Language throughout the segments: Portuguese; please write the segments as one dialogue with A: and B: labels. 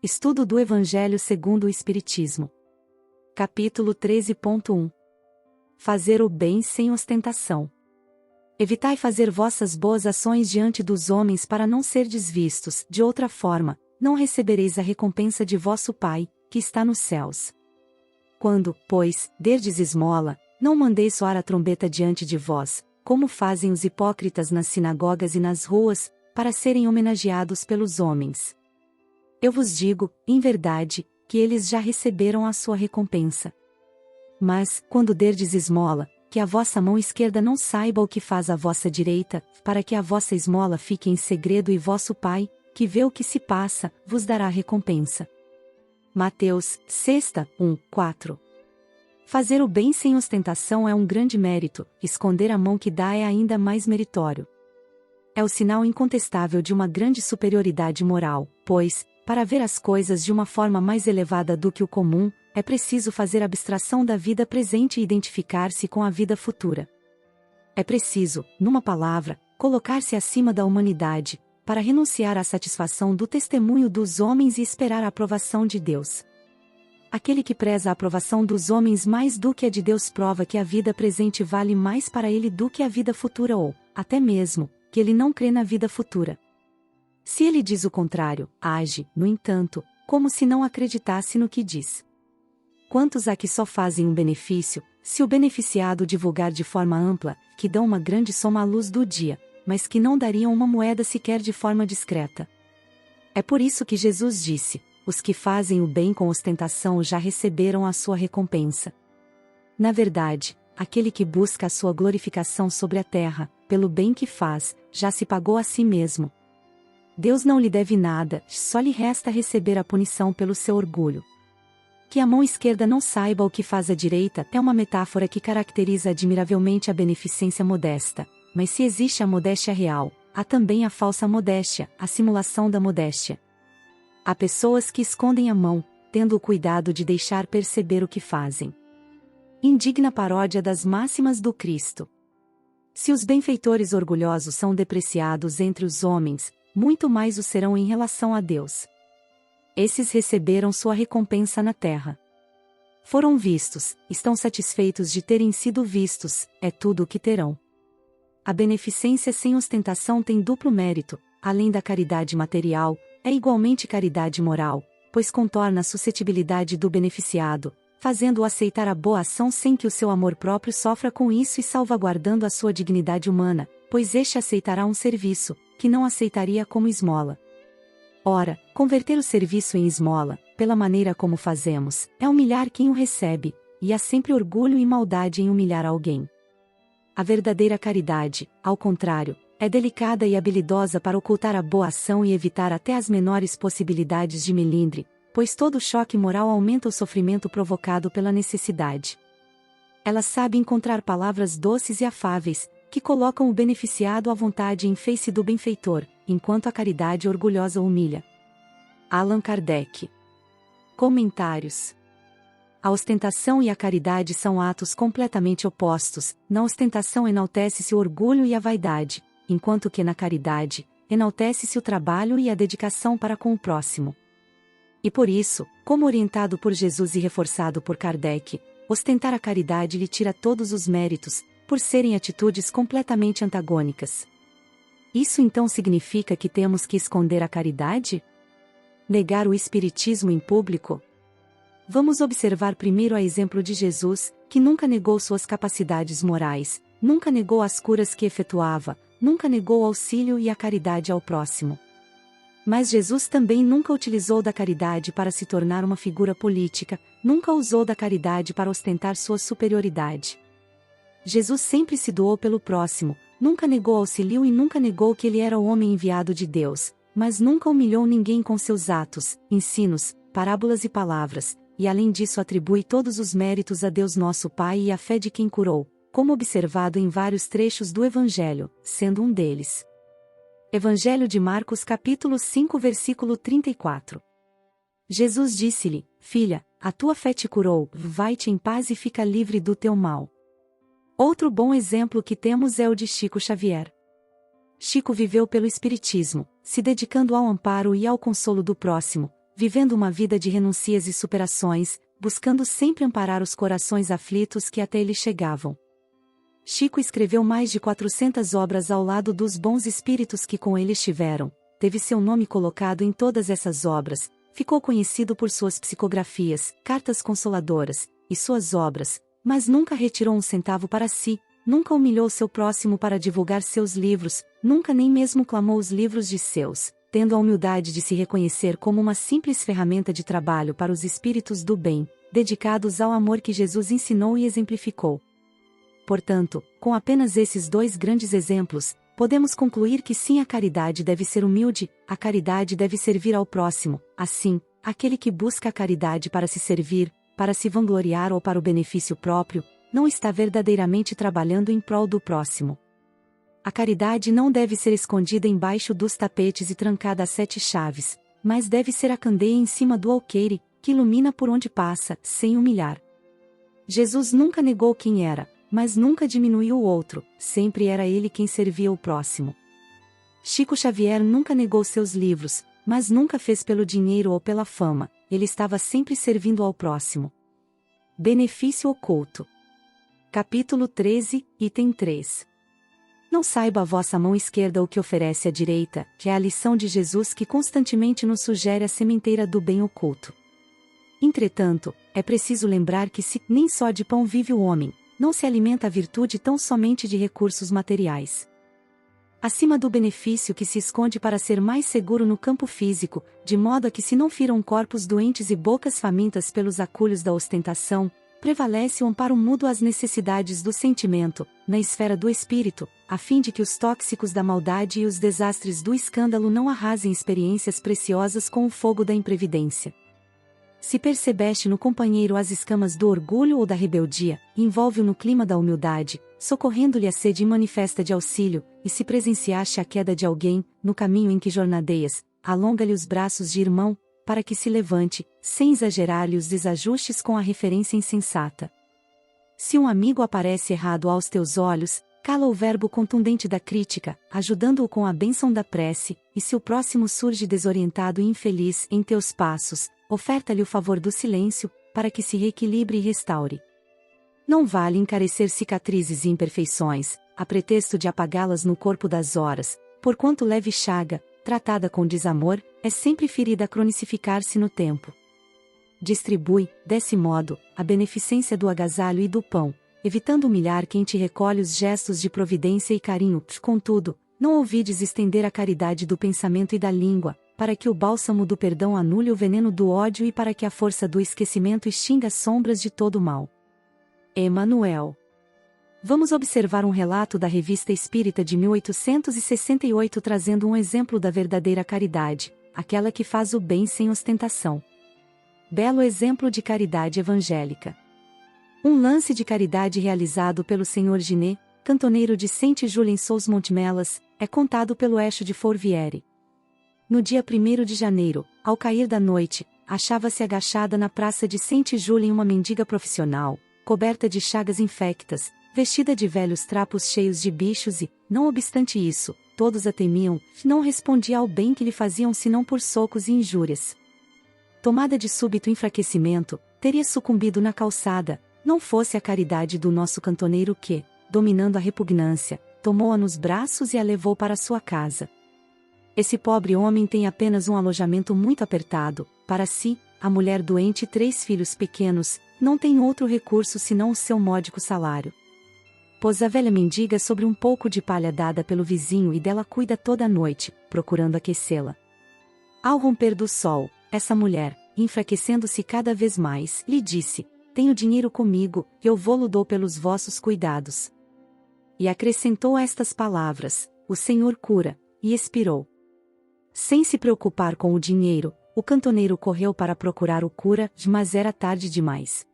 A: Estudo do Evangelho segundo o Espiritismo. Capítulo 13.1. Fazer o bem sem ostentação. Evitai fazer vossas boas ações diante dos homens para não serdes vistos, de outra forma, não recebereis a recompensa de vosso Pai, que está nos céus. Quando, pois, derdes esmola, não mandeis soar a trombeta diante de vós, como fazem os hipócritas nas sinagogas e nas ruas, para serem homenageados pelos homens. Eu vos digo, em verdade, que eles já receberam a sua recompensa. Mas, quando derdes esmola, que a vossa mão esquerda não saiba o que faz a vossa direita, para que a vossa esmola fique em segredo e vosso Pai, que vê o que se passa, vos dará recompensa. Mateus 6:1-4. Fazer o bem sem ostentação é um grande mérito, esconder a mão que dá é ainda mais meritório. É o sinal incontestável de uma grande superioridade moral, pois, para ver as coisas de uma forma mais elevada do que o comum, é preciso fazer abstração da vida presente e identificar-se com a vida futura. É preciso, numa palavra, colocar-se acima da humanidade, para renunciar à satisfação do testemunho dos homens e esperar a aprovação de Deus. Aquele que preza a aprovação dos homens mais do que a de Deus prova que a vida presente vale mais para ele do que a vida futura ou, até mesmo, que ele não crê na vida futura. Se ele diz o contrário, age, no entanto, como se não acreditasse no que diz. Quantos há que só fazem um benefício, se o beneficiado divulgar de forma ampla, que dão uma grande soma à luz do dia, mas que não dariam uma moeda sequer de forma discreta? É por isso que Jesus disse: os que fazem o bem com ostentação já receberam a sua recompensa. Na verdade, aquele que busca a sua glorificação sobre a terra, pelo bem que faz, já se pagou a si mesmo. Deus não lhe deve nada, só lhe resta receber a punição pelo seu orgulho. Que a mão esquerda não saiba o que faz a direita é uma metáfora que caracteriza admiravelmente a beneficência modesta, mas se existe a modéstia real, há também a falsa modéstia, a simulação da modéstia. Há pessoas que escondem a mão, tendo o cuidado de deixar perceber o que fazem. Indigna paródia das máximas do Cristo. Se os benfeitores orgulhosos são depreciados entre os homens, muito mais o serão em relação a Deus. Esses receberam sua recompensa na terra. Foram vistos, estão satisfeitos de terem sido vistos, é tudo o que terão. A beneficência sem ostentação tem duplo mérito, além da caridade material, é igualmente caridade moral, pois contorna a suscetibilidade do beneficiado, fazendo-o aceitar a boa ação sem que o seu amor próprio sofra com isso e salvaguardando a sua dignidade humana, pois este aceitará um serviço, que não aceitaria como esmola. Ora, converter o serviço em esmola, pela maneira como fazemos, é humilhar quem o recebe, e há sempre orgulho e maldade em humilhar alguém. A verdadeira caridade, ao contrário, é delicada e habilidosa para ocultar a boa ação e evitar até as menores possibilidades de melindre, pois todo choque moral aumenta o sofrimento provocado pela necessidade. Ela sabe encontrar palavras doces e afáveis, que colocam o beneficiado à vontade em face do benfeitor, enquanto a caridade orgulhosa humilha. Allan Kardec. Comentários. A ostentação e a caridade são atos completamente opostos. Na ostentação enaltece-se o orgulho e a vaidade, enquanto que na caridade, enaltece-se o trabalho e a dedicação para com o próximo. E por isso, como orientado por Jesus e reforçado por Kardec, ostentar a caridade lhe tira todos os méritos, por serem atitudes completamente antagônicas. Isso então significa que temos que esconder a caridade? Negar o espiritismo em público? Vamos observar primeiro a exemplo de Jesus, que nunca negou suas capacidades morais, nunca negou as curas que efetuava, nunca negou o auxílio e a caridade ao próximo. Mas Jesus também nunca utilizou da caridade para se tornar uma figura política, nunca usou da caridade para ostentar sua superioridade. Jesus sempre se doou pelo próximo, nunca negou auxílio e nunca negou que ele era o homem enviado de Deus, mas nunca humilhou ninguém com seus atos, ensinos, parábolas e palavras, e além disso atribui todos os méritos a Deus nosso Pai e à fé de quem curou, como observado em vários trechos do Evangelho, sendo um deles. Evangelho de Marcos capítulo 5 versículo 34. Jesus disse-lhe: Filha, a tua fé te curou, vai-te em paz e fica livre do teu mal. Outro bom exemplo que temos é o de Chico Xavier. Chico viveu pelo Espiritismo, se dedicando ao amparo e ao consolo do próximo, vivendo uma vida de renuncias e superações, buscando sempre amparar os corações aflitos que até ele chegavam. Chico escreveu mais de 400 obras ao lado dos bons espíritos que com ele estiveram, teve seu nome colocado em todas essas obras, ficou conhecido por suas psicografias, cartas consoladoras, e suas obras, mas nunca retirou um centavo para si, nunca humilhou seu próximo para divulgar seus livros, nunca nem mesmo clamou os livros de seus, tendo a humildade de se reconhecer como uma simples ferramenta de trabalho para os espíritos do bem, dedicados ao amor que Jesus ensinou e exemplificou. Portanto, com apenas esses dois grandes exemplos, podemos concluir que sim, a caridade deve ser humilde, a caridade deve servir ao próximo, assim, aquele que busca a caridade para se servir, para se vangloriar ou para o benefício próprio, não está verdadeiramente trabalhando em prol do próximo. A caridade não deve ser escondida embaixo dos tapetes e trancada a 7 chaves, mas deve ser a candeia em cima do alqueire, que ilumina por onde passa, sem humilhar. Jesus nunca negou quem era, mas nunca diminuiu o outro, sempre era ele quem servia o próximo. Chico Xavier nunca negou seus livros, mas nunca fez pelo dinheiro ou pela fama, ele estava sempre servindo ao próximo. Benefício oculto. Capítulo 13, item 3. Não saiba a vossa mão esquerda o que oferece a direita, que é a lição de Jesus que constantemente nos sugere a sementeira do bem oculto. Entretanto, é preciso lembrar que se nem só de pão vive o homem, não se alimenta a virtude tão somente de recursos materiais. Acima do benefício que se esconde para ser mais seguro no campo físico, de modo a que se não firam corpos doentes e bocas famintas pelos acúlios da ostentação, prevalece o amparo mútuo às necessidades do sentimento, na esfera do espírito, a fim de que os tóxicos da maldade e os desastres do escândalo não arrasem experiências preciosas com o fogo da imprevidência. Se percebeste no companheiro as escamas do orgulho ou da rebeldia, envolve-o no clima da humildade, socorrendo-lhe a sede manifesta de auxílio, e se presenciaste a queda de alguém, no caminho em que jornadeias, alonga-lhe os braços de irmão, para que se levante, sem exagerar-lhe os desajustes com a referência insensata. Se um amigo aparece errado aos teus olhos, cala o verbo contundente da crítica, ajudando-o com a bênção da prece, e se o próximo surge desorientado e infeliz em teus passos, oferta-lhe o favor do silêncio, para que se reequilibre e restaure. Não vale encarecer cicatrizes e imperfeições, a pretexto de apagá-las no corpo das horas, porquanto leve chaga, tratada com desamor, é sempre ferida a cronificar-se no tempo. Distribui, desse modo, a beneficência do agasalho e do pão, evitando humilhar quem te recolhe os gestos de providência e carinho. Contudo, não ouvides estender a caridade do pensamento e da língua, para que o bálsamo do perdão anule o veneno do ódio e para que a força do esquecimento extinga as sombras de todo o mal. Emanuel. Vamos observar um relato da Revista Espírita de 1868 trazendo um exemplo da verdadeira caridade, aquela que faz o bem sem ostentação. Belo exemplo de caridade evangélica. Um lance de caridade realizado pelo Sr. Ginet, cantoneiro de Saint-Julien-sous-Montmelas, é contado pelo Echo de Fourvière. No dia 1º de janeiro, ao cair da noite, achava-se agachada na praça de Saint-Julien uma mendiga profissional, coberta de chagas infectas, vestida de velhos trapos cheios de bichos e, não obstante isso, todos a temiam, não respondia ao bem que lhe faziam senão por socos e injúrias. Tomada de súbito enfraquecimento, teria sucumbido na calçada, não fosse a caridade do nosso cantoneiro que, dominando a repugnância, tomou-a nos braços e a levou para sua casa. Esse pobre homem tem apenas um alojamento muito apertado, para si, a mulher doente e 3 filhos pequenos, não tem outro recurso senão o seu módico salário. Pôs a velha mendiga sobre um pouco de palha dada pelo vizinho e dela cuida toda a noite, procurando aquecê-la. Ao romper do sol, essa mulher, enfraquecendo-se cada vez mais, lhe disse: "Tenho dinheiro comigo, eu vô-lo dou pelos vossos cuidados." E acrescentou estas palavras: "O Senhor cura", e expirou. Sem se preocupar com o dinheiro, o cantoneiro correu para procurar o cura, mas era tarde demais.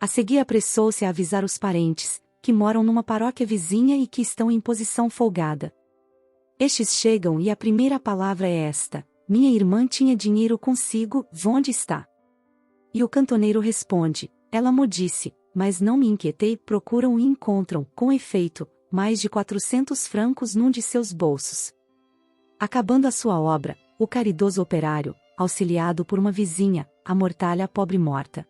A: A seguir apressou-se a avisar os parentes, que moram numa paróquia vizinha e que estão em posição folgada. Estes chegam e a primeira palavra é esta: "Minha irmã tinha dinheiro consigo, onde está?" E o cantoneiro responde: "Ela mo disse, mas não me inquietei, procuram e encontram, com efeito, mais de 400 francos num de seus bolsos." Acabando a sua obra, o caridoso operário, auxiliado por uma vizinha, a mortalha pobre morta.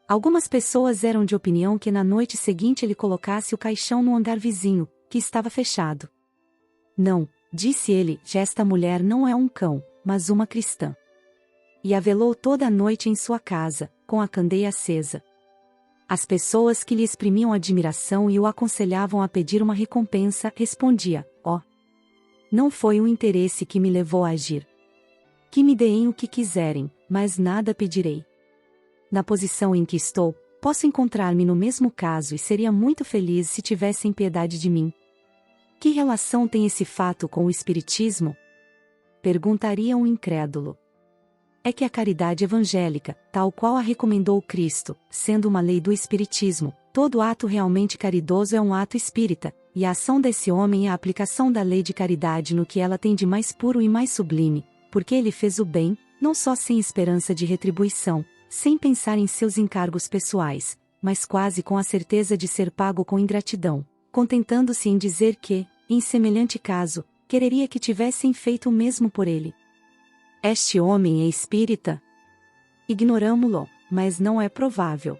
A: Algumas pessoas eram de opinião que na noite seguinte ele colocasse o caixão no andar vizinho, que estava fechado. Não, disse ele, esta mulher não é um cão, mas uma cristã. E a velou toda a noite em sua casa, com a candeia acesa. As pessoas que lhe exprimiam admiração e o aconselhavam a pedir uma recompensa, respondia, não foi o interesse que me levou a agir. Que me deem o que quiserem, mas nada pedirei. Na posição em que estou, posso encontrar-me no mesmo caso e seria muito feliz se tivessem piedade de mim. Que relação tem esse fato com o Espiritismo? Perguntaria um incrédulo. É que a caridade evangélica, tal qual a recomendou Cristo, sendo uma lei do Espiritismo, todo ato realmente caridoso é um ato espírita, e a ação desse homem é a aplicação da lei de caridade no que ela tem de mais puro e mais sublime, porque ele fez o bem, não só sem esperança de retribuição, sem pensar em seus encargos pessoais, mas quase com a certeza de ser pago com ingratidão, contentando-se em dizer que, em semelhante caso, quereria que tivessem feito o mesmo por ele. Este homem é espírita? Ignoramo-lo, mas não é provável.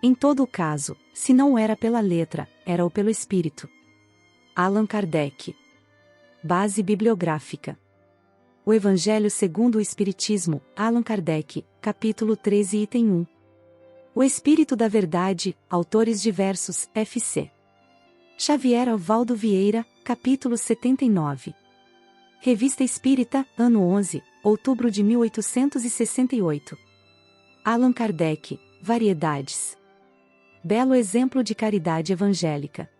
A: Em todo o caso, se não era pela letra, era-o pelo espírito. Allan Kardec. Base bibliográfica. O Evangelho segundo o Espiritismo, Allan Kardec, capítulo 13, item 1. O Espírito da Verdade, autores diversos, F.C. Xavier Osvaldo Vieira, capítulo 79. Revista Espírita, ano 11, outubro de 1868. Allan Kardec, Variedades. Belo exemplo de caridade evangélica.